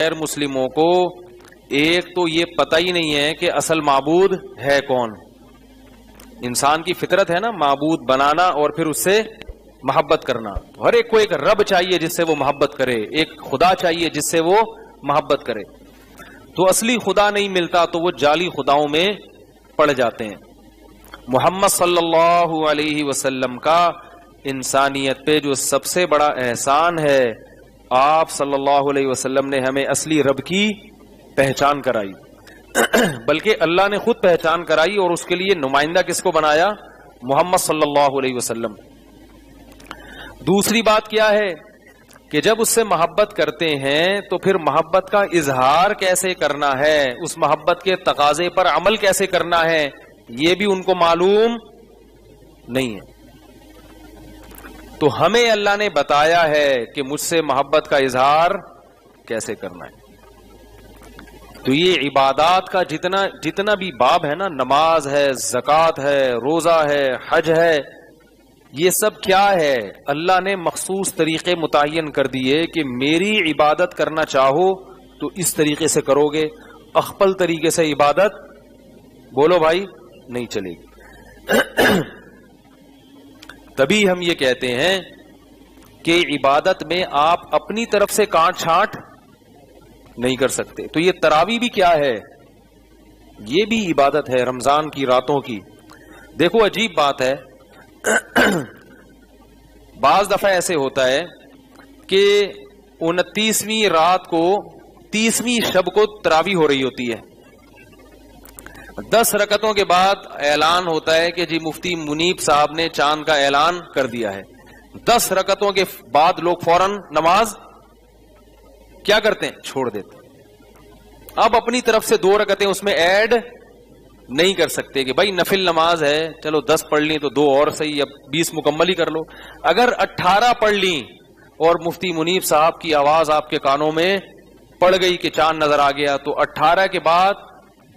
غیر مسلموں کو ایک تو یہ پتہ ہی نہیں ہے کہ اصل معبود ہے کون. انسان کی فطرت ہے نا معبود بنانا اور پھر اس سے محبت کرنا. ہر ایک کو ایک رب چاہیے جس سے وہ محبت کرے, ایک خدا چاہیے جس سے وہ محبت کرے. تو اصلی خدا نہیں ملتا تو وہ جعلی خداؤں میں پڑ جاتے ہیں. محمد صلی اللہ علیہ وسلم کا انسانیت پہ جو سب سے بڑا احسان ہے, آپ صلی اللہ علیہ وسلم نے ہمیں اصلی رب کی پہچان کرائی. بلکہ اللہ نے خود پہچان کرائی اور اس کے لیے نمائندہ کس کو بنایا؟ محمد صلی اللہ علیہ وسلم. دوسری بات کیا ہے کہ جب اس سے محبت کرتے ہیں تو پھر محبت کا اظہار کیسے کرنا ہے, اس محبت کے تقاضے پر عمل کیسے کرنا ہے, یہ بھی ان کو معلوم نہیں ہے. تو ہمیں اللہ نے بتایا ہے کہ مجھ سے محبت کا اظہار کیسے کرنا ہے. تو یہ عبادات کا جتنا بھی باب ہے نا, نماز ہے, زکوٰۃ ہے, روزہ ہے, حج ہے, یہ سب کیا ہے؟ اللہ نے مخصوص طریقے متعین کر دیے کہ میری عبادت کرنا چاہو تو اس طریقے سے کرو گے, اخپل طریقے سے عبادت بولو بھائی نہیں چلے گی. تبھی ہم یہ کہتے ہیں کہ عبادت میں آپ اپنی طرف سے کانٹ چھانٹ نہیں کر سکتے. تو یہ تراویح بھی کیا ہے؟ یہ بھی عبادت ہے رمضان کی راتوں کی. دیکھو عجیب بات ہے, بعض دفعہ ایسے ہوتا ہے کہ 29ویں رات کو 30ویں شب کو تراویح ہو رہی ہوتی ہے. 10 رکعتوں کے بعد اعلان ہوتا ہے کہ جی مفتی منیب صاحب نے چاند کا اعلان کر دیا ہے. 10 رکعتوں کے بعد لوگ فوراً نماز کیا کرتے ہیں؟ چھوڑ دیتے. اب اپنی طرف سے 2 رکعتیں اس میں ایڈ نہیں کر سکتے کہ بھائی نفل نماز ہے, چلو 10 پڑھ لی تو 2 اور صحیح, اب 20 مکمل ہی کر لو. اگر 18 پڑھ لی اور مفتی منیب صاحب کی آواز آپ کے کانوں میں پڑ گئی کہ چاند نظر آ گیا, تو 18 کے بعد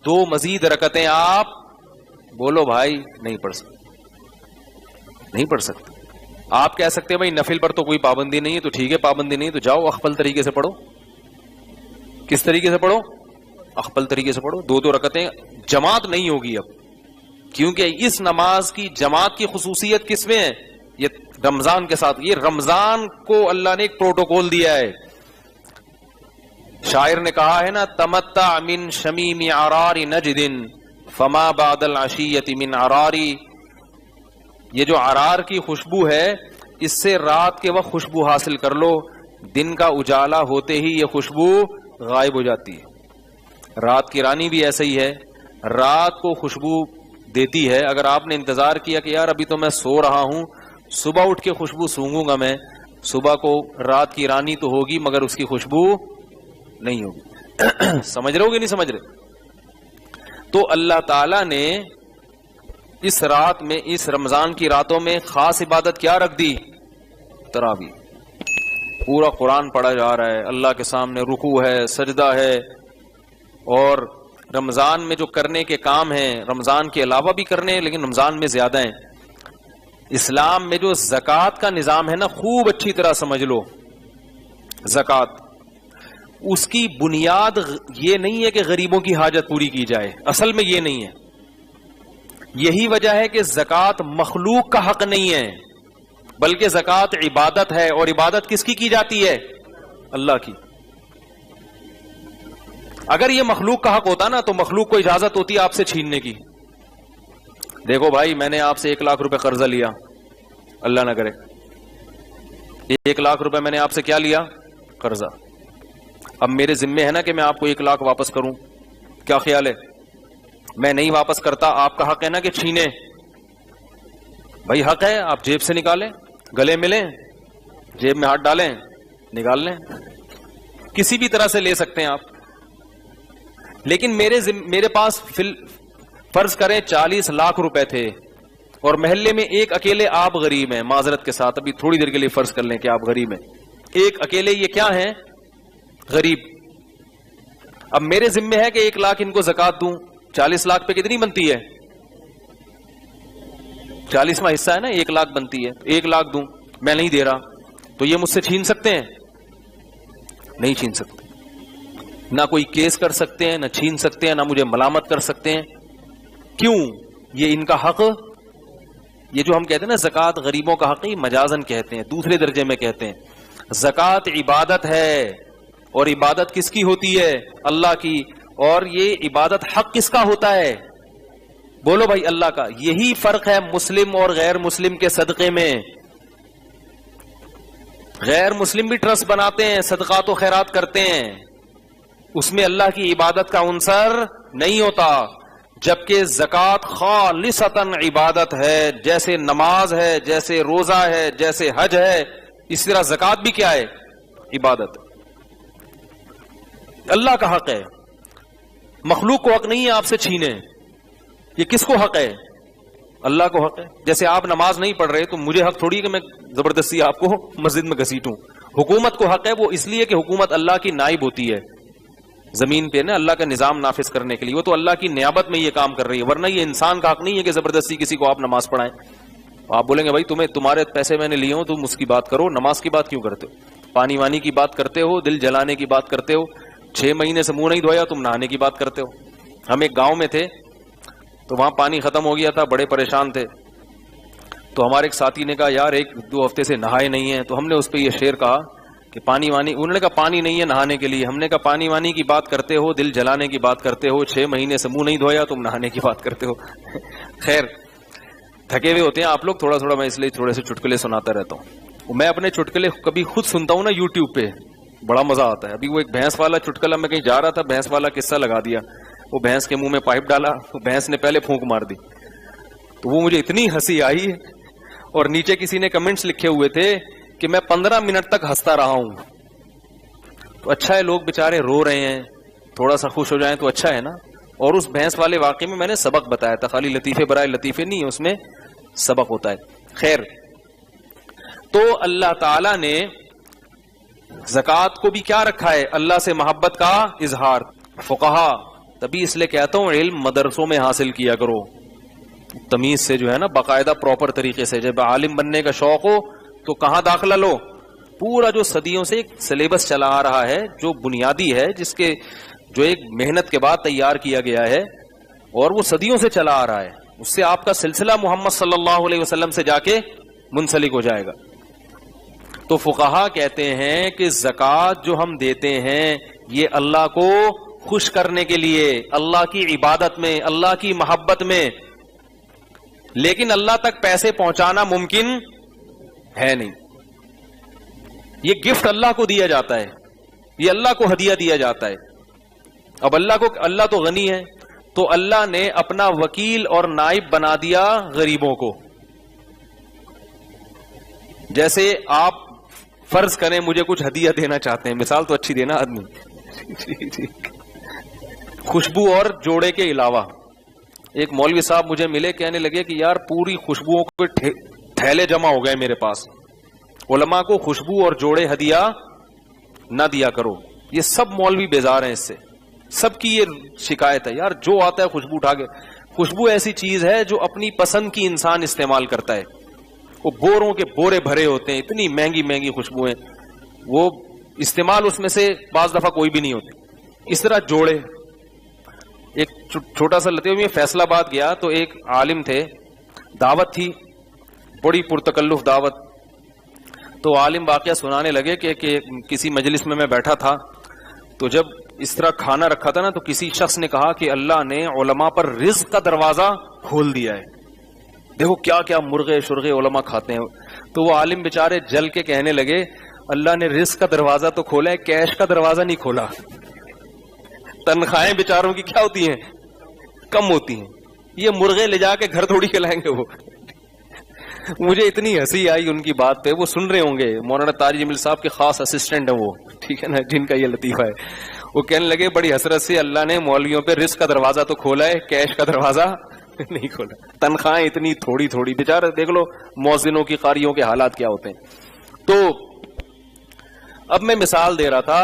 2 مزید رکعتیں آپ بولو بھائی نہیں پڑھ سکتے. نہیں پڑھ سکتے. آپ کہہ سکتے ہیں بھائی نفل پر تو کوئی پابندی نہیں ہے, تو ٹھیک ہے پابندی نہیں تو جاؤ اخفل طریقے سے پڑھو. کس طریقے سے پڑھو؟ اخفل طریقے سے پڑھو. 2 رکعتیں جماعت نہیں ہوگی اب, کیونکہ اس نماز کی جماعت کی خصوصیت کس میں ہے؟ یہ رمضان کے ساتھ. یہ رمضان کو اللہ نے ایک پروٹوکول دیا ہے. شاعر نے کہا ہے نا, تمتع من شمیم عرار نجد فما بعد العشیۃ من عراری. یہ جو عرار کی خوشبو ہے اس سے رات کے وقت خوشبو حاصل کر لو, دن کا اجالا ہوتے ہی یہ خوشبو غائب ہو جاتی ہے. رات کی رانی بھی ایسا ہی ہے, رات کو خوشبو دیتی ہے. اگر آپ نے انتظار کیا کہ یار ابھی تو میں سو رہا ہوں, صبح اٹھ کے خوشبو سونگوں گا میں, صبح کو رات کی رانی تو ہوگی مگر اس کی خوشبو نہیں ہوگی. سمجھ رہے ہو کہ نہیں سمجھ رہے؟ تو اللہ تعالی نے اس رات میں, اس رمضان کی راتوں میں خاص عبادت کیا رکھ دی؟ تراویح. پورا قرآن پڑھا جا رہا ہے, اللہ کے سامنے رکوع ہے, سجدہ ہے, اور رمضان میں جو کرنے کے کام ہیں رمضان کے علاوہ بھی کرنے ہیں لیکن رمضان میں زیادہ ہیں. اسلام میں جو زکوٰۃ کا نظام ہے نا, خوب اچھی طرح سمجھ لو. زکوٰۃ اس کی بنیاد یہ نہیں ہے کہ غریبوں کی حاجت پوری کی جائے, اصل میں یہ نہیں ہے. یہی وجہ ہے کہ زکوٰۃ مخلوق کا حق نہیں ہے بلکہ زکوٰۃ عبادت ہے, اور عبادت کس کی جاتی ہے؟ اللہ کی. اگر یہ مخلوق کا حق ہوتا نا تو مخلوق کو اجازت ہوتی آپ سے چھیننے کی. دیکھو بھائی میں نے آپ سے 1 لاکھ روپے قرضہ لیا, اللہ نہ کرے 1 لاکھ روپے میں نے آپ سے کیا لیا؟ قرضہ. اب میرے ذمے ہے نا کہ میں آپ کو 1 لاکھ واپس کروں. کیا خیال ہے؟ میں نہیں واپس کرتا, آپ کا حق ہے نا کہ چھینے. بھائی حق ہے, آپ جیب سے نکالیں, گلے ملیں, جیب میں ہاتھ ڈالیں, نکال لیں, کسی بھی طرح سے لے سکتے ہیں آپ. لیکن میرے پاس فرض کریں 40 لاکھ روپے تھے اور محلے میں ایک اکیلے آپ غریب ہیں, معذرت کے ساتھ ابھی تھوڑی دیر کے لیے فرض کر لیں کہ آپ غریب ہیں, ایک اکیلے یہ کیا ہیں؟ غریب. اب میرے ذمہ ہے کہ 1 لاکھ ان کو زکوٰۃ دوں. 40 لاکھ پہ کتنی بنتی ہے؟ 40واں حصہ ہے نا, 1 لاکھ بنتی ہے. 1 لاکھ دوں, میں نہیں دے رہا, تو یہ مجھ سے چھین سکتے ہیں؟ نہیں چھین سکتے. نہ کوئی کیس کر سکتے ہیں، نہ چھین سکتے ہیں، نہ مجھے ملامت کر سکتے ہیں. کیوں؟ یہ ان کا حق. یہ جو ہم کہتے ہیں نا زکوٰۃ غریبوں کا حق، یہ مجازن کہتے ہیں، دوسرے درجے میں کہتے ہیں. زکوٰۃ عبادت ہے، اور عبادت کس کی ہوتی ہے؟ اللہ کی. اور یہ عبادت حق کس کا ہوتا ہے؟ بولو بھائی، اللہ کا. یہی فرق ہے مسلم اور غیر مسلم کے صدقے میں. غیر مسلم بھی ٹرسٹ بناتے ہیں، صدقات و خیرات کرتے ہیں، اس میں اللہ کی عبادت کا عنصر نہیں ہوتا. جبکہ زکوٰۃ خالصتاً عبادت ہے، جیسے نماز ہے، جیسے روزہ ہے، جیسے حج ہے، اس طرح زکوٰۃ بھی کیا ہے؟ عبادت. اللہ کا حق ہے، مخلوق کو حق نہیں ہے آپ سے چھینے. یہ کس کو حق ہے؟ اللہ کو حق ہے. جیسے آپ نماز نہیں پڑھ رہے تو مجھے حق تھوڑی کہ میں زبردستی آپ کو مسجد میں گھسیٹوں. حکومت کو حق ہے، وہ اس لیے کہ حکومت اللہ کی نائب ہوتی ہے زمین پہ نا، اللہ کا نظام نافذ کرنے کے لیے. وہ تو اللہ کی نیابت میں یہ کام کر رہی ہے، ورنہ یہ انسان کا حق نہیں ہے کہ زبردستی کسی کو آپ نماز پڑھائیں. آپ بولیں گے بھائی تمہارے پیسے میں نے لیے ہوں، تم اس کی بات کرو، نماز کی بات کیوں کرتے ہو؟ پانی وانی کی بات کرتے ہو، دل جلانے کی بات کرتے ہو. 6 مہینے سے منہ نہیں دھویا، تم نہانے کی بات کرتے ہو. ہم ایک گاؤں میں تھے تو وہاں پانی ختم ہو گیا تھا، بڑے پریشان تھے. تو ہمارے ایک ساتھی نے کہا یار 1-2 ہفتے سے نہائے نہیں ہیں. تو ہم نے اس پہ یہ شعر کہا کہ پانی وانی، انہوں نے کہا پانی نہیں ہے نہانے کے لیے. ہم نے کہا پانی وانی کی بات کرتے ہو، دل جلانے کی بات کرتے ہو، 6 مہینے سے منہ نہیں دھویا، تم نہانے کی بات کرتے ہو. خیر، تھکے ہوئے ہوتے ہیں آپ لوگ تھوڑا تھوڑا، میں اس لیے تھوڑے سے چٹکلے سناتا رہتا ہوں. میں اپنے چٹکلے کبھی خود سنتا ہوں نا یوٹیوب پہ، بڑا مزہ آتا ہے. ابھی وہ ایک بھینس والا چٹکلا، میں کہیں جا رہا تھا، بھینس والا قصہ لگا دیا. وہ بھینس کے منہ میں پائپ ڈالا، بھینس نے پہلے پھونک مار دی. تو وہ مجھے اتنی ہنسی آئی، اور نیچے کسی نے کمنٹس لکھے ہوئے تھے کہ میں 15 منٹ تک ہنستا رہا ہوں. تو اچھا ہے، لوگ بےچارے رو رہے ہیں، تھوڑا سا خوش ہو جائیں تو اچھا ہے نا. اور اس بھینس والے واقعے میں نے سبق بتایا تھا، خالی لطیفے برائے لطیفے نہیں، اس میں سبق ہوتا ہے. خیر، تو اللہ تعالی نے زکوٰۃ کو بھی کیا رکھا ہے؟ اللہ سے محبت کا اظہار. فقہا، تبھی اس لیے کہتا ہوں علم مدرسوں میں حاصل کیا کرو، تمیز سے جو ہے نا، باقاعدہ پراپر طریقے سے. جب عالم بننے کا شوق ہو تو کہاں داخلہ لو؟ پورا جو صدیوں سے ایک سلیبس چلا آ رہا ہے، جو بنیادی ہے، جس کے جو ایک محنت کے بعد تیار کیا گیا ہے، اور وہ صدیوں سے چلا آ رہا ہے، اس سے آپ کا سلسلہ محمد صلی اللہ علیہ وسلم سے جا کے منسلک ہو جائے گا. تو فقہا کہتے ہیں کہ زکوٰۃ جو ہم دیتے ہیں یہ اللہ کو خوش کرنے کے لیے، اللہ کی عبادت میں، اللہ کی محبت میں. لیکن اللہ تک پیسے پہنچانا ممکن ہے نہیں. یہ گفٹ اللہ کو دیا جاتا ہے، یہ اللہ کو ہدیہ دیا جاتا ہے. اب اللہ تو غنی ہے، تو اللہ نے اپنا وکیل اور نائب بنا دیا غریبوں کو. جیسے آپ فرض کریں مجھے کچھ ہدیہ دینا چاہتے ہیں، مثال تو اچھی دینا آدمی، خوشبو اور جوڑے کے علاوہ. ایک مولوی صاحب مجھے ملے، کہنے لگے کہ یار پوری خوشبوؤں کے تھیلے جمع ہو گئے میرے پاس، علماء کو خوشبو اور جوڑے ہدیہ نہ دیا کرو. یہ سب مولوی بیزار ہیں اس سے، سب کی یہ شکایت ہے، یار جو آتا ہے خوشبو اٹھا کے. خوشبو ایسی چیز ہے جو اپنی پسند کی انسان استعمال کرتا ہے. وہ بوروں کے بورے بھرے ہوتے ہیں، اتنی مہنگی مہنگی خوشبوئیں، وہ استعمال اس میں سے بعض دفعہ کوئی بھی نہیں ہوتی. اس طرح جوڑے. ایک چھوٹا سا لتے ہوئے فیصل آباد گیا تو ایک عالم تھے، دعوت تھی، بڑی پرتکلف دعوت. تو عالم واقعہ سنانے لگے کہ کسی مجلس میں بیٹھا تھا، تو جب اس طرح کھانا رکھا تھا نا، تو کسی شخص نے کہا کہ اللہ نے علماء پر رزق کا دروازہ کھول دیا ہے، دیکھو کیا کیا مرغے شرغے علماء کھاتے ہیں. تو وہ عالم بیچارے جل کے کہنے لگے اللہ نے رزق کا دروازہ تو کھولا ہے، کیش کا دروازہ نہیں کھولا. تنخواہیں بیچاروں کی کیا ہوتی ہیں؟ کم ہوتی ہیں. یہ مرغے لے جا کے گھر تھوڑی کھلائیں گے. وہ مجھے اتنی ہنسی آئی ان کی بات پہ. وہ سن رہے ہوں گے، مولانا طارق جمیل صاحب کے خاص اسسٹنٹ ہیں وہ، ٹھیک ہے نا، جن کا یہ لطیفہ ہے. وہ کہنے لگے بڑی حسرت سے اللہ نے مولویوں پہ رزق کا دروازہ تو کھولا ہے، کیش کا دروازہ نہیں کھولا. تنخواہیں اتنی تھوڑی تھوڑی. بیچارے دیکھ لو مؤذنوں کی قاریوں کے حالات کیا ہوتے ہیں. تو اب میں مثال دے رہا تھا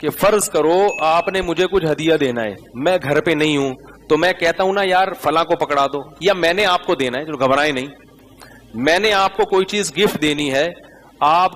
کہ فرض کرو آپ نے مجھے کچھ ہدیہ دینا ہے، میں گھر پہ نہیں ہوں، تو میں کہتا ہوں نا یار فلاں کو پکڑا دو، یا میں نے آپ کو دینا ہے، جو گھبرائیں نہیں، میں نے آپ کو کوئی چیز گفٹ دینی ہے، آپ